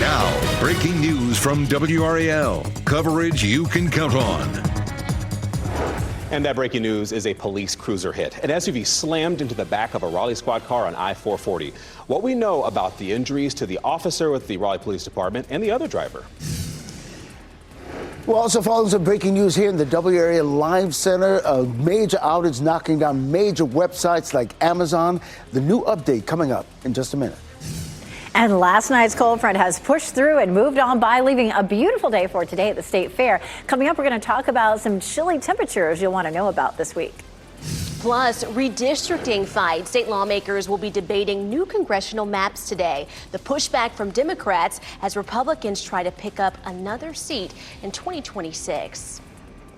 Now, breaking news from WRAL. Coverage you can count on. And that breaking news is a police cruiser hit. An SUV slammed into the back of a Raleigh squad car on I-440. What we know about the injuries to the officer with the Raleigh Police Department and the other driver. Well, also following some breaking news here in the WRAL Live Center. A major outage knocking down major websites like Amazon. The new update coming up in just a minute. And last night's cold front has pushed through and moved on by, leaving a beautiful day for today at the State Fair. Coming up, we're going to talk about some chilly temperatures you'll want to know about this week. Plus, redistricting fight. State lawmakers will be debating new congressional maps today. The pushback from Democrats as Republicans try to pick up another seat in 2026.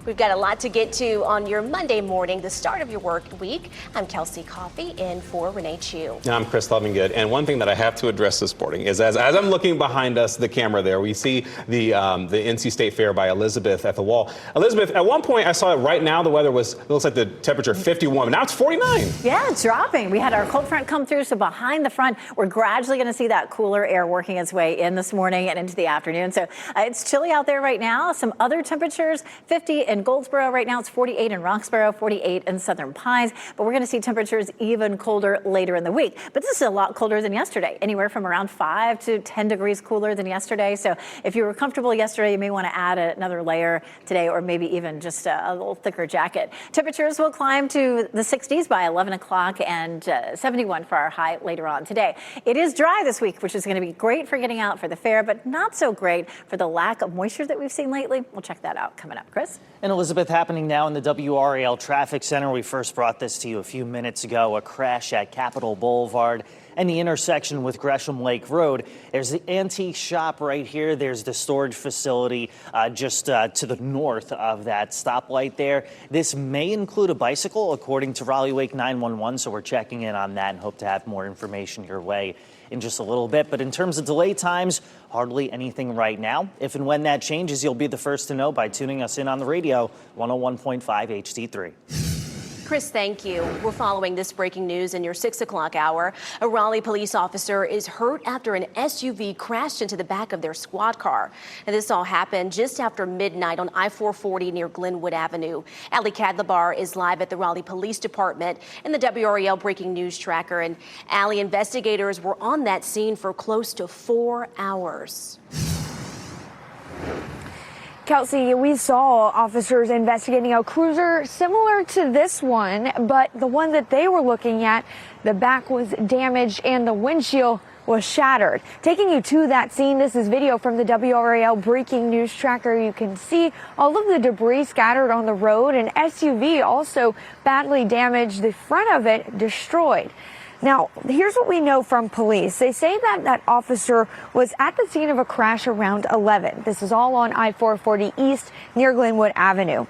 We've got a lot to get to on your Monday morning, the start of your work week. I'm Kelsey Coffey in for Renee Chu. And I'm Chris Lovingood. And one thing that I have to address this morning is as I'm looking behind us, the camera there, we see the NC State Fair by Elizabeth at the wall. Elizabeth, at one point I saw it right now. The weather it looks like the temperature 51, but now it's 49. Yeah, it's dropping. We had our cold front come through, so behind the front, we're gradually going to see that cooler air working its way in this morning and into the afternoon. So it's chilly out there right now. Some other temperatures, 50 in Goldsboro right now. It's 48 in Roxborough, 48 in Southern Pines. But we're going to see temperatures even colder later in the week. But this is a lot colder than yesterday, anywhere from around 5 to 10 degrees cooler than yesterday. So if you were comfortable yesterday, you may want to add another layer today, or maybe even just a little thicker jacket. Temperatures will climb to the 60s by 11 o'clock and 71 for our high later on today. It is dry this week, which is going to be great for getting out for the fair, but not so great for the lack of moisture that we've seen lately. We'll check that out coming up. Chris? And Elizabeth, happening now in the WRAL Traffic Center. We first brought this to you a few minutes ago, a crash at Capitol Boulevard and the intersection with Gresham Lake Road. There's the antique shop right here. There's the storage facility just to the north of that stoplight there. This may include a bicycle, according to Raleigh Wake 911, so we're checking in on that and hope to have more information your way in just a little bit. But in terms of delay times, hardly anything right now. If and when that changes, you'll be the first to know by tuning us in on the radio, 101.5 HD3. Chris, thank you. We're following this breaking news in your 6 o'clock hour. A Raleigh police officer is hurt after an SUV crashed into the back of their squad car. And this all happened just after midnight on I-440 near Glenwood Avenue. Ali Kadlabar is live at the Raleigh Police Department in the WRAL Breaking News Tracker. And Ali, investigators were on that scene for close to 4 hours. Kelsey, we saw officers investigating a cruiser similar to this one, but the one that they were looking at, the back was damaged and the windshield was shattered. Taking you to that scene, this is video from the WRAL Breaking News Tracker. You can see all of the debris scattered on the road. An SUV also badly damaged, the front of it destroyed. Now, here's what we know from police. They say that that officer was at the scene of a crash around 11. This is all on I-440 East near Glenwood Avenue.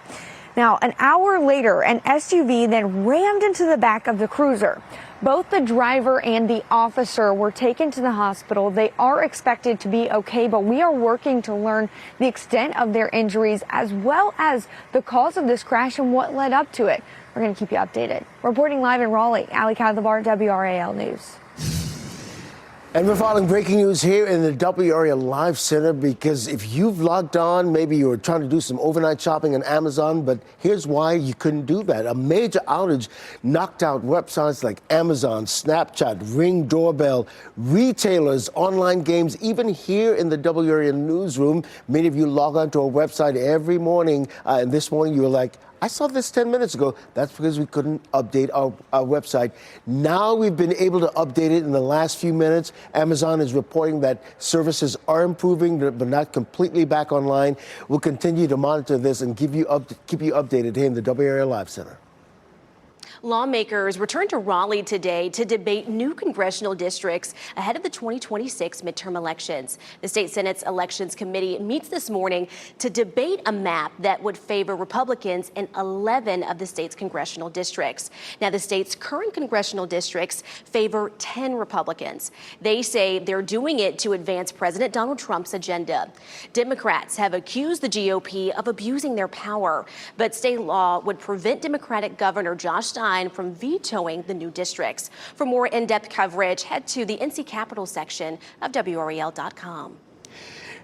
Now, an hour later, an SUV then rammed into the back of the cruiser. Both the driver and the officer were taken to the hospital. They are expected to be okay, but we are working to learn the extent of their injuries as well as the cause of this crash and what led up to it. We're going to keep you updated. Reporting live in Raleigh, Ali Kadlabar, WRAL News. And we're following breaking news here in the WRAL Live Center, because if you've logged on, maybe you were trying to do some overnight shopping on Amazon, but here's why you couldn't do that. A major outage knocked out websites like Amazon, Snapchat, Ring Doorbell, retailers, online games, even here in the WRAL newsroom. Many of you log on to our website every morning, and this morning you were like, I saw this 10 minutes ago. That's because we couldn't update our website. Now we've been able to update it in the last few minutes. Amazon is reporting that services are improving, but not completely back online. We'll continue to monitor this and keep you updated here in the WRAL Live Center. Lawmakers returned to Raleigh today to debate new congressional districts ahead of the 2026 midterm elections. The state Senate's Elections Committee meets this morning to debate a map that would favor Republicans in 11 of the state's congressional districts. Now, the state's current congressional districts favor 10 Republicans. They say they're doing it to advance President Donald Trump's agenda. Democrats have accused the GOP of abusing their power, but state law would prevent Democratic Governor Josh Stein from vetoing the new districts. For more in-depth coverage, head to the NC Capitol section of WRAL.com.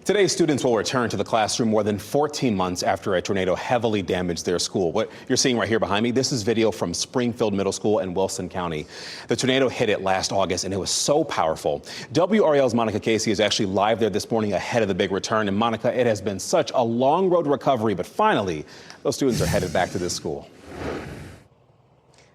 Today, students will return to the classroom more than 14 months after a tornado heavily damaged their school. What you're seeing right here behind me, this is video from Springfield Middle School in Wilson County. The tornado hit it last August, and it was so powerful. WRAL's Monica Casey is actually live there this morning ahead of the big return. And Monica, it has been such a long road to recovery, but finally, those students are headed back to this school.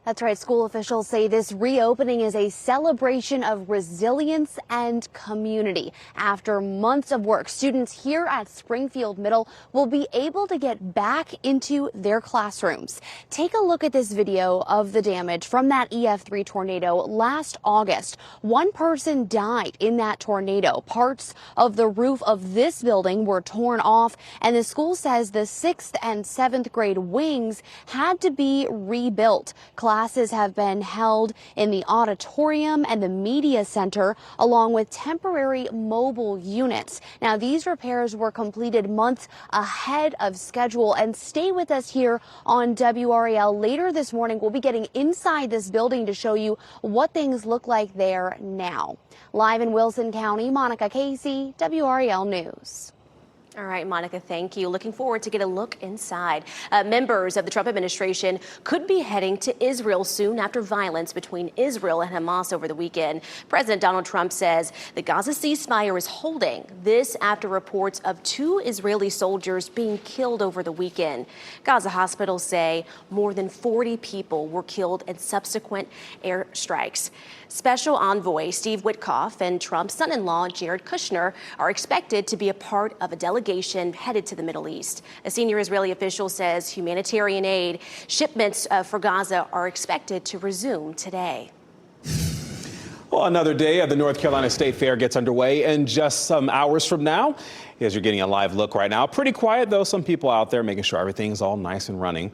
That's right. School officials say this reopening is a celebration of resilience and community. After months of work, students here at Springfield Middle will be able to get back into their classrooms. Take a look at this video of the damage from that EF3 tornado last August. One person died in that tornado. Parts of the roof of this building were torn off, and the school says the 6th and 7th grade wings had to be rebuilt. Classes have been held in the auditorium and the media center, along with temporary mobile units. Now, these repairs were completed months ahead of schedule. And stay with us here on WRAL. Later this morning, we'll be getting inside this building to show you what things look like there now. Live in Wilson County, Monica Casey, WRAL News. All right, Monica, thank you. Looking forward to get a look inside. Members of the Trump administration could be heading to Israel soon after violence between Israel and Hamas over the weekend. President Donald Trump says the Gaza ceasefire is holding. This after reports of 2 Israeli soldiers being killed over the weekend. Gaza hospitals say more than 40 people were killed in subsequent airstrikes. Special envoy Steve Witkoff and Trump's son-in-law Jared Kushner are expected to be a part of a delegation headed to the Middle East. A senior Israeli official says humanitarian aid shipments for Gaza are expected to resume today. Well, another day of the North Carolina State Fair gets underway in just some hours from now. As you're getting a live look right now, pretty quiet though. Some people out there making sure everything's all nice and running.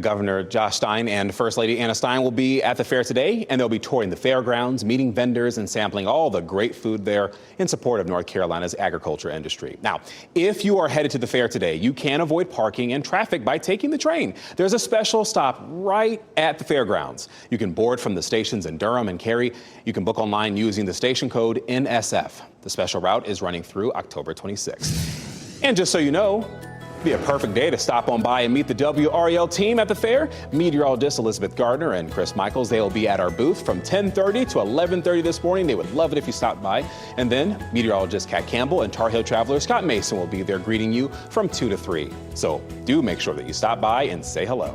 Governor Josh Stein and First Lady Anna Stein will be at the fair today, and they'll be touring the fairgrounds, meeting vendors, and sampling all the great food there in support of North Carolina's agriculture industry. Now, if you are headed to the fair today, you can avoid parking and traffic by taking the train. There's a special stop right at the fairgrounds. You can board from the stations in Durham and Cary. You can book online using the station code NSF. The special route is running through October 26th. And just so you know, be a perfect day to stop on by and meet the WRAL team at the fair. Meteorologist Elizabeth Gardner and Chris Michaels, they will be at our booth from 10:30 to 11:30 this morning. They would love it if you stopped by. And then meteorologist Kat Campbell and Tar Heel traveler Scott Mason will be there greeting you from 2 to 3. So do make sure that you stop by and say hello.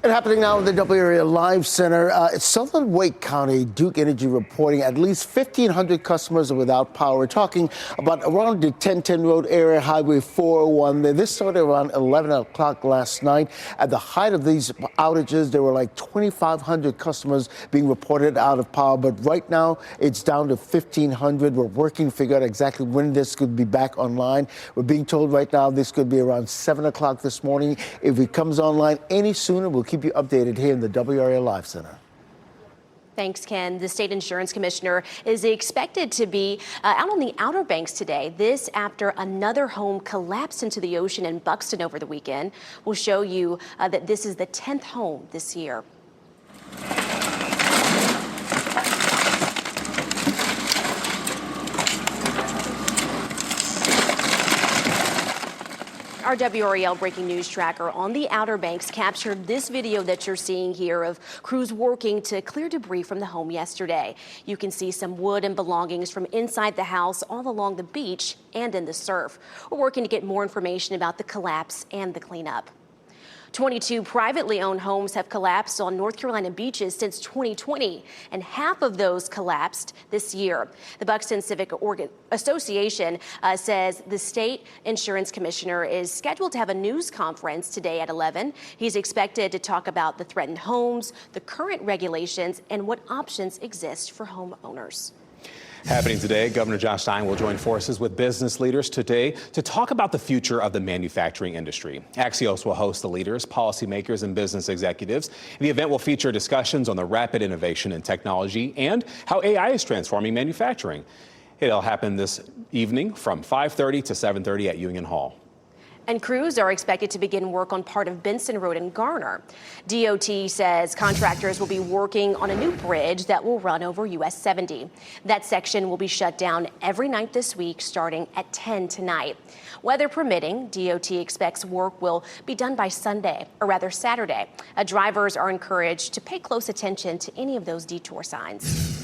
And happening now in the WRAL Live Center, Southern Wake County, Duke Energy reporting at least 1,500 customers are without power. We're talking about around the 1010 Road area, Highway 401. This started around 11 o'clock last night. At the height of these outages, there were like 2,500 customers being reported out of power. But right now, it's down to 1,500. We're working to figure out exactly when this could be back online. We're being told right now this could be around 7 o'clock this morning. If it comes online any sooner, we'll keep you updated here in the WRAL Live Center. Thanks, Ken. The state insurance commissioner is expected to be out on the Outer Banks today. This after another home collapsed into the ocean in Buxton over the weekend. We'll show you that this is the 10th home this year. Our WRAL breaking news tracker on the Outer Banks captured this video that you're seeing here of crews working to clear debris from the home yesterday. You can see some wood and belongings from inside the house all along the beach and in the surf. We're working to get more information about the collapse and the cleanup. 22 privately owned homes have collapsed on North Carolina beaches since 2020, and half of those collapsed this year. The Buxton Civic Association says the state insurance commissioner is scheduled to have a news conference today at 11. He's expected to talk about the threatened homes, the current regulations, and what options exist for homeowners. Happening today, Governor Josh Stein will join forces with business leaders today to talk about the future of the manufacturing industry. Axios will host the leaders, policymakers, and business executives. The event will feature discussions on the rapid innovation in technology and how AI is transforming manufacturing. It'll happen this evening from 5:30 to 7:30 at Union Hall. And crews are expected to begin work on part of Benson Road in Garner. DOT says contractors will be working on a new bridge that will run over US 70. That section will be shut down every night this week, starting at 10 tonight. Weather permitting, DOT expects work will be done by Sunday, or rather Saturday. Drivers are encouraged to pay close attention to any of those detour signs.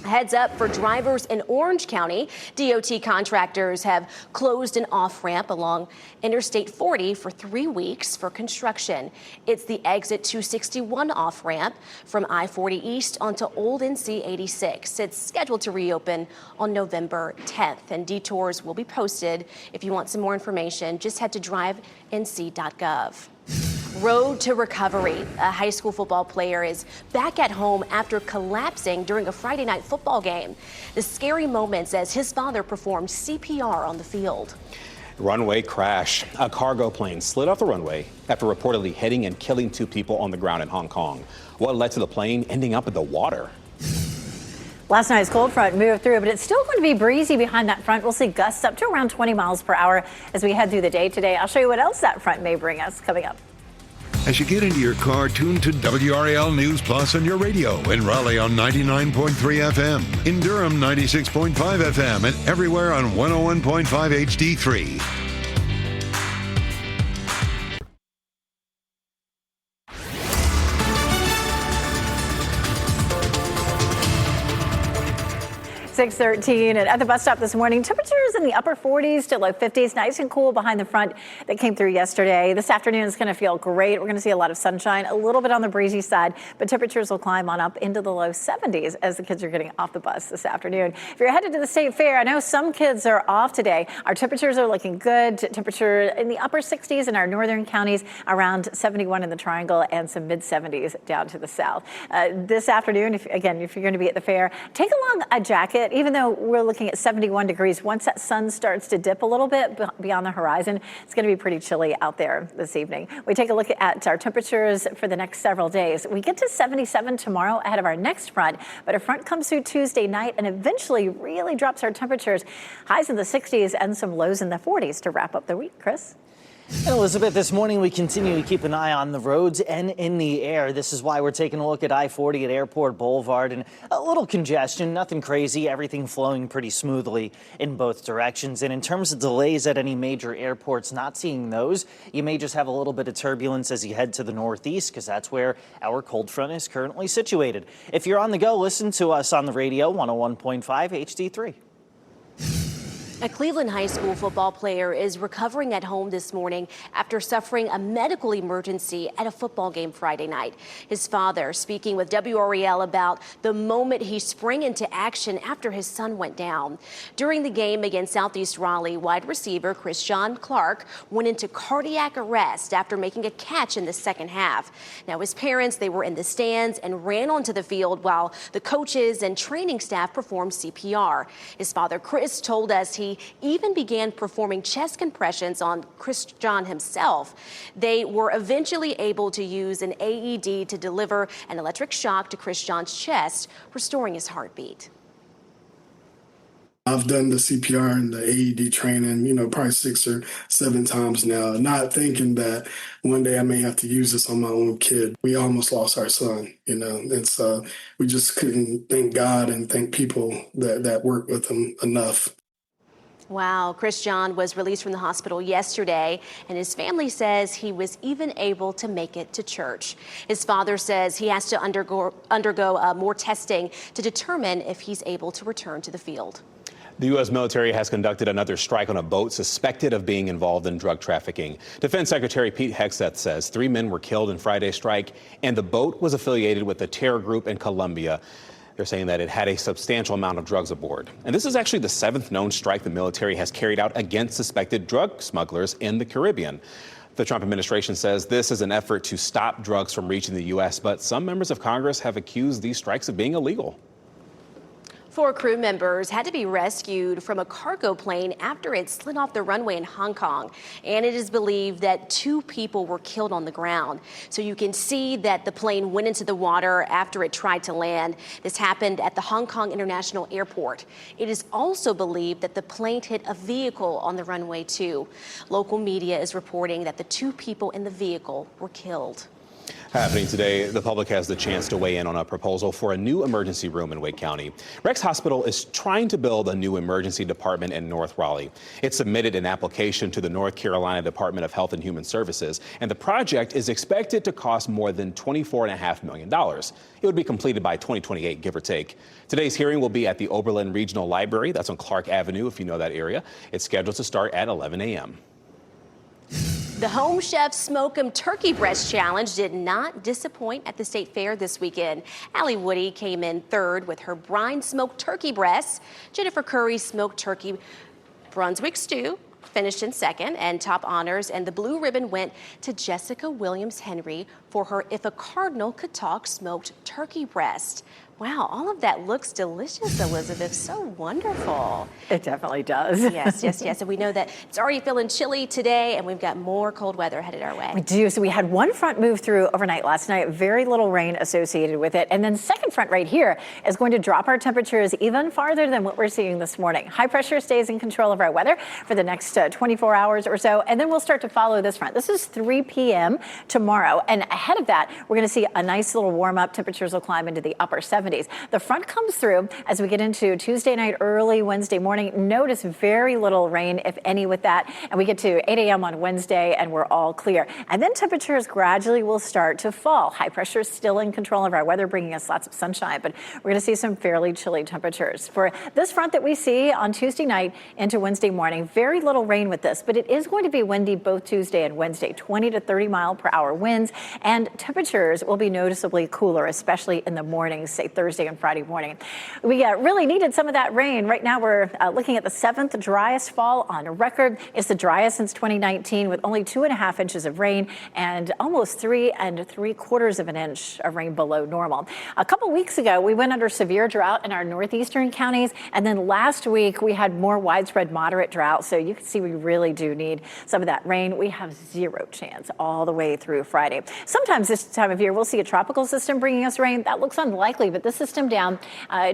Heads up for drivers in Orange County. DOT contractors have closed an off-ramp along Interstate 40 for 3 weeks for construction. It's the exit 261 off-ramp from I-40 East onto Old NC 86. It's scheduled to reopen on November 10th, and detours will be posted. If you want some more information, just head to drivenc.gov. Road to recovery. A high school football player is back at home after collapsing during a Friday night football game. The scary moments as his father performed CPR on the field. Runway crash. A cargo plane slid off the runway after reportedly hitting and killing 2 people on the ground in Hong Kong. What led to the plane ending up in the water? Last night's cold front moved through, but it's still going to be breezy behind that front. We'll see gusts up to around 20 miles per hour as we head through the day today. I'll show you what else that front may bring us coming up. As you get into your car, tune to WRAL News Plus on your radio. In Raleigh on 99.3 FM. In Durham, 96.5 FM. And everywhere on 101.5 HD3. 6:13 and at the bus stop this morning, temperatures in the upper 40s to low 50s, nice and cool behind the front that came through yesterday. This afternoon is going to feel great. We're going to see a lot of sunshine, a little bit on the breezy side, but temperatures will climb on up into the low 70s as the kids are getting off the bus this afternoon. If you're headed to the state fair, I know some kids are off today. Our temperatures are looking good. Temperature in the upper 60s in our northern counties, around 71 in the Triangle, and some mid 70s down to the south. This afternoon, if you're going to be at the fair, take along a jacket. Even though we're looking at 71 degrees, once that sun starts to dip a little bit beyond the horizon, it's going to be pretty chilly out there this evening. We take a look at our temperatures for the next several days. We get to 77 tomorrow ahead of our next front, but a front comes through Tuesday night and eventually really drops our temperatures. Highs in the 60s and some lows in the 40s to wrap up the week. Chris? And Elizabeth, this morning we continue to keep an eye on the roads and in the air. This is why we're taking a look at I-40 at Airport Boulevard, and a little congestion, nothing crazy, everything flowing pretty smoothly in both directions. And in terms of delays at any major airports, not seeing those. You may just have a little bit of turbulence as you head to the northeast, because that's where our cold front is currently situated. If you're on the go, listen to us on the radio, 101.5 HD3. A Cleveland high school football player is recovering at home this morning after suffering a medical emergency at a football game Friday night. His father speaking with WRAL about the moment he sprang into action after his son went down. During the game against Southeast Raleigh, wide receiver Christian Clark went into cardiac arrest after making a catch in the second half. Now, his parents, they were in the stands and ran onto the field while the coaches and training staff performed CPR. His father, Chris, told us he even began performing chest compressions on Christian himself. They were eventually able to use an AED to deliver an electric shock to Christian's chest, restoring his heartbeat. I've done the CPR and the AED training, probably 6 or 7 times now, not thinking that one day I may have to use this on my own kid. We almost lost our son, and so we just couldn't thank God and thank people that work with him enough. Wow. Christian was released from the hospital yesterday, and his family says he was even able to make it to church. His father says he has to undergo more testing to determine if he's able to return to the field. The U.S. military has conducted another strike on a boat suspected of being involved in drug trafficking. Defense Secretary Pete Hegseth says 3 men were killed in Friday's strike, and the boat was affiliated with a terror group in Colombia. They're saying that it had a substantial amount of drugs aboard. And this is actually the 7th known strike the military has carried out against suspected drug smugglers in the Caribbean. The Trump administration says this is an effort to stop drugs from reaching the U.S., but some members of Congress have accused these strikes of being illegal. Four crew members had to be rescued from a cargo plane after it slid off the runway in Hong Kong. And it is believed that 2 people were killed on the ground. So you can see that the plane went into the water after it tried to land. This happened at the Hong Kong International Airport. It is also believed that the plane hit a vehicle on the runway too. Local media is reporting that the 2 people in the vehicle were killed. Happening today, the public has the chance to weigh in on a proposal for a new emergency room in Wake County. Rex Hospital is trying to build a new emergency department in North Raleigh. It submitted an application to the North Carolina Department of Health and Human Services, and the project is expected to cost more than $24.5 million. It would be completed by 2028, give or take. Today's hearing will be at the Oberlin Regional Library. That's on Clark Avenue, if you know that area. It's scheduled to start at 11 a.m. The Home Chef Smoke 'em Turkey Breast Challenge did not disappoint at the state fair this weekend. Allie Woody came in third with her brine smoked turkey breasts. Jennifer Curry's smoked turkey Brunswick stew finished in second, and top honors and the blue ribbon went to Jessica Williams Henry for her If a Cardinal Could Talk smoked turkey breast. Wow, all of that looks delicious, Elizabeth. So wonderful. It definitely does. Yes, yes, yes. And we know that it's already feeling chilly today, and we've got more cold weather headed our way. We do. So we had one front move through overnight last night, very little rain associated with it. And then second front right here is going to drop our temperatures even farther than what we're seeing this morning. High pressure stays in control of our weather for the next 24 hours or so. And then we'll start to follow this front. This is 3 p.m. tomorrow. And ahead of that, we're going to see a nice little warm up. Temperatures will climb into the upper 70s. The front comes through as we get into Tuesday night, early Wednesday morning. Notice very little rain, if any, with that. And we get to 8 a.m. on Wednesday and we're all clear. And then temperatures gradually will start to fall. High pressure is still in control of our weather, bringing us lots of sunshine, but we're going to see some fairly chilly temperatures. For this front that we see on Tuesday night into Wednesday morning, very little rain with this, but it is going to be windy both Tuesday and Wednesday, 20 to 30 mile per hour winds, and temperatures will be noticeably cooler, especially in the mornings, say Thursday and Friday morning. We really needed some of that rain. Right now we're looking at the 7th driest fall on record. It's the driest since 2019 with only 2.5 inches of rain and almost 3 3/4 inches of rain below normal. A couple weeks ago, we went under severe drought in our northeastern counties. And then last week we had more widespread moderate drought. So you can see we really do need some of that rain. We have zero chance all the way through Friday. Sometimes this time of year, we'll see a tropical system bringing us rain. That looks unlikely, but this system down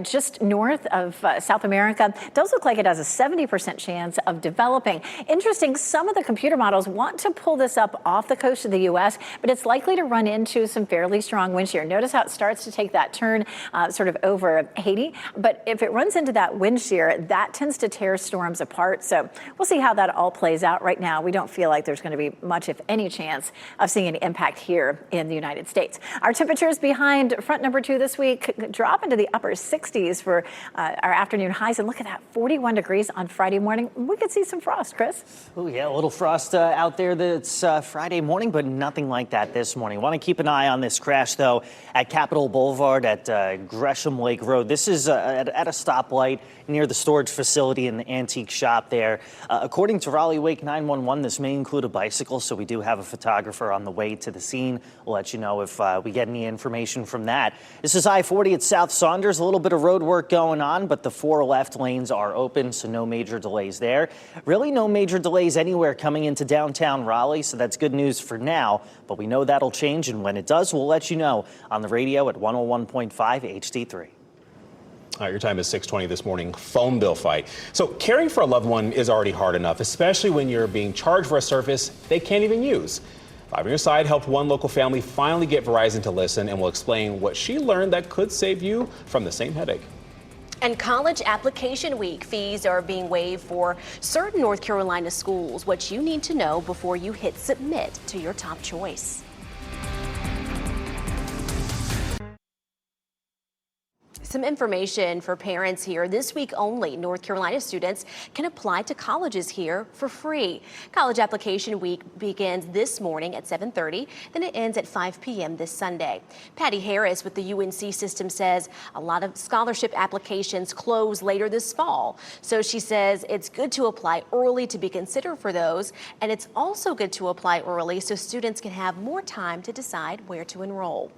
just north of South America does look like it has a 70% chance of developing. Interesting, some of the computer models want to pull this up off the coast of the U.S., but it's likely to run into some fairly strong wind shear. Notice how it starts to take that turn sort of over Haiti, but if it runs into that wind shear, that tends to tear storms apart. So we'll see how that all plays out. Right now, we don't feel like there's going to be much, if any, chance of seeing any impact here in the United States. Our temperatures behind front number 2 this week drop into the upper 60s for our afternoon highs. And look at that, 41 degrees on Friday morning. We could see some frost, Chris. Oh, yeah, a little frost out there that's Friday morning, but nothing like that this morning. Want to keep an eye on this crash, though, at Capitol Boulevard at Gresham Lake Road. This is at a stoplight near the storage facility in the antique shop there. According to Raleigh Wake 911, this may include a bicycle, so we do have a photographer on the way to the scene. We'll let you know if we get any information from that. This is I-40 at South Saunders. A little bit of road work going on, but the 4 left lanes are open, so no major delays there. Really no major delays anywhere coming into downtown Raleigh, so that's good news for now, but we know that'll change, and when it does, we'll let you know on the radio at 101.5 HD3. All right, your time is 6:20 this morning. Phone bill fight. So caring for a loved one is already hard enough, especially when you're being charged for a service they can't even use. Live on Your Side helped one local family finally get Verizon to listen, and will explain what she learned that could save you from the same headache. And college application week, fees are being waived for certain North Carolina schools. What you need to know before you hit submit to your top choice. Some information for parents here. This week only, North Carolina students can apply to colleges here for free. College application week begins this morning at 7:30, then it ends at 5 p.m. this Sunday. Patty Harris with the UNC system says a lot of scholarship applications close later this fall. So she says it's good to apply early to be considered for those, and it's also good to apply early so students can have more time to decide where to enroll.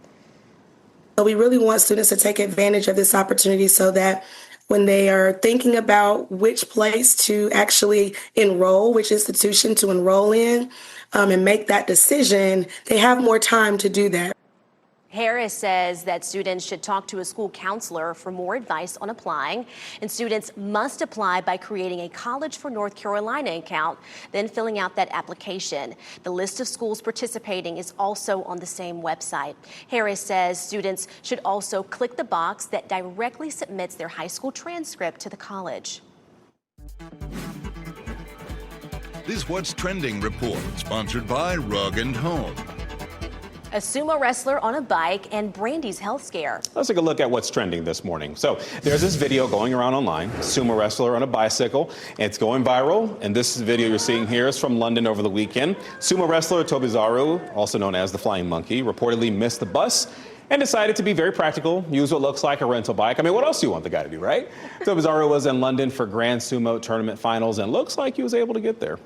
So we really want students to take advantage of this opportunity so that when they are thinking about which place to actually enroll, which institution to enroll in, and make that decision, they have more time to do that. Harris says that students should talk to a school counselor for more advice on applying, and students must apply by creating a College for North Carolina account, then filling out that application. The list of schools participating is also on the same website. Harris says students should also click the box that directly submits their high school transcript to the college. This What's Trending report, sponsored by Rug and Home. A sumo wrestler on a bike and Brandy's health scare. Let's take a look at what's trending this morning. So there's this video going around online, sumo wrestler on a bicycle, and it's going viral. And this video you're seeing here is from London over the weekend. Sumo wrestler Tobizaru, also known as the Flying Monkey, reportedly missed the bus and decided to be very practical, use what looks like a rental bike. I mean, what else do you want the guy to do, right? Tobizaru was in London for Grand Sumo Tournament finals and looks like he was able to get there.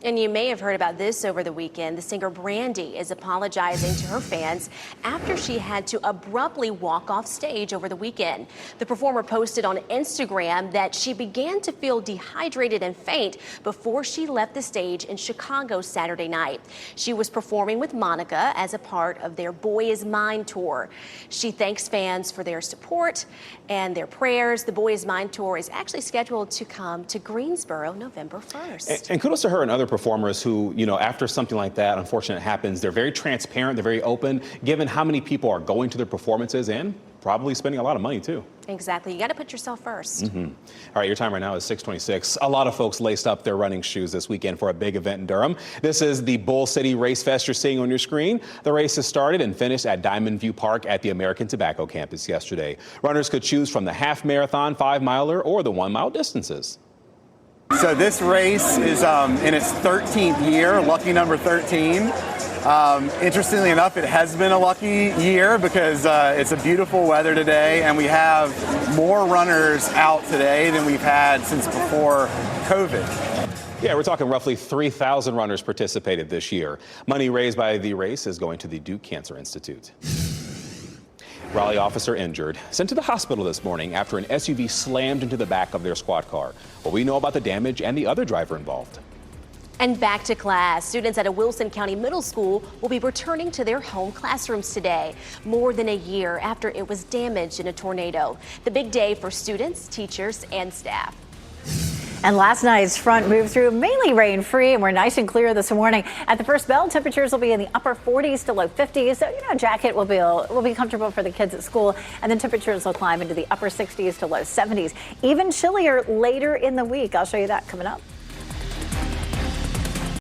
And you may have heard about this over the weekend. The singer Brandy is apologizing to her fans after she had to abruptly walk off stage over the weekend. The performer posted on Instagram that she began to feel dehydrated and faint before she left the stage in Chicago Saturday night. She was performing with Monica as a part of their Boy Is Mine tour. She thanks fans for their support and their prayers. The Boy Is Mine tour is actually scheduled to come to Greensboro November 1st. And kudos to her and other performers who, you know, after something like that, unfortunate happens, they're very transparent, they're very open, given how many people are going to their performances and probably spending a lot of money too. Exactly. You got to put yourself first. All right, your time right now is 6:26. A lot of folks laced up their running shoes this weekend for a big event in Durham. This is the Bull City Race Fest you're seeing on your screen. The race has started and finished at Diamond View Park at the American Tobacco campus yesterday. Runners could choose from the half marathon, 5-miler, or the 1-mile distances. So this race is in its 13th year, lucky number 13. Interestingly enough, it has been a lucky year because it's a beautiful weather today and we have more runners out today than we've had since before COVID. Yeah, we're talking roughly 3,000 runners participated this year. Money raised by the race is going to the Duke Cancer Institute. Raleigh officer injured, sent to the hospital this morning after an SUV slammed into the back of their squad car. What we know about the damage and the other driver involved. And back to class. Students at a Wilson County middle school will be returning to their home classrooms today, more than a year after it was damaged in a tornado. The big day for students, teachers, and staff. And last night's front moved through mainly rain-free, and we're nice and clear this morning. At the first bell, temperatures will be in the upper 40s to low 50s. So, a jacket will be comfortable for the kids at school. And then temperatures will climb into the upper 60s to low 70s. Even chillier later in the week. I'll show you that coming up.